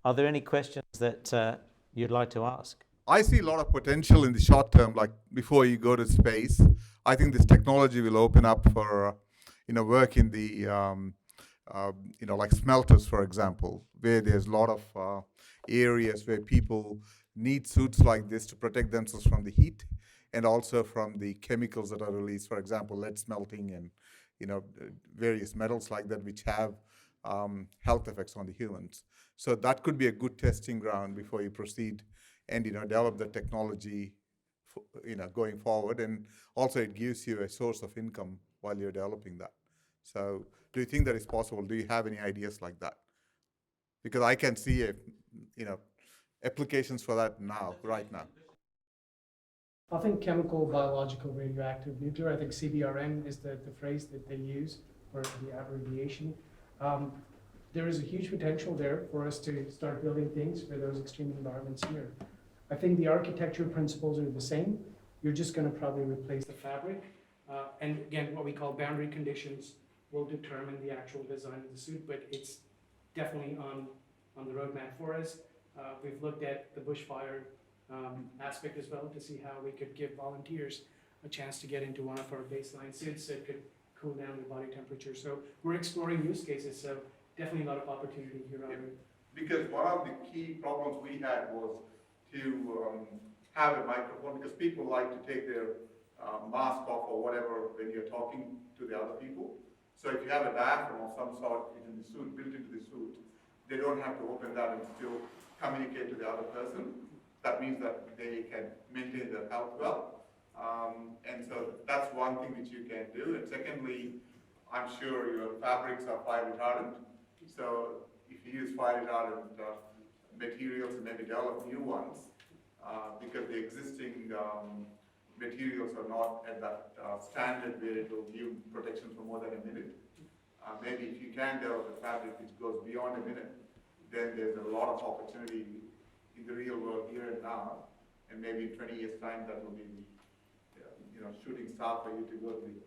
Are there any questions that you'd like to ask? I see a lot of potential in the short term, like before you go to space. I think this technology will open up for, work in the, like smelters, for example, where there's a lot of areas where people need suits like this to protect themselves from the heat and also from the chemicals that are released, for example, lead smelting and, various metals like that, which have health effects on the humans. So that could be a good testing ground before you proceed and develop the technology going forward, and also it gives you a source of income while you're developing that. So do you think that is possible? Do you have any ideas like that? Because I can see applications for that now, right now. I think chemical, biological, radioactive, nuclear. I think CBRN is the phrase that they use for the abbreviation. There is a huge potential there for us to start building things for those extreme environments here. I think the architecture principles are the same. You're just going to probably replace the fabric. And again, what we call boundary conditions will determine the actual design of the suit, but it's definitely on the roadmap for us. We've looked at the bushfire aspect as well to see how we could give volunteers a chance to get into one of our baseline suits that could cool down their body temperature. So we're exploring use cases, so definitely a lot of opportunity here on it. Because one of the key problems we had was to have a microphone, because people like to take their mask off or whatever when you're talking to the other people. So if you have a diaphragm of some sort in the suit, built into the suit, they don't have to open that and still communicate to the other person. That means that they can maintain their health well. And so that's one thing which you can do. And secondly, I'm sure your fabrics are fire retardant. So if you use fire retardant materials and maybe develop new ones, because the existing materials are not at that standard where it will give protection for more than a minute. Maybe if you can develop a fabric which goes beyond a minute, then there's a lot of opportunity in the real world here and now, and maybe in 20 years' time that will be the shooting star for you to go to the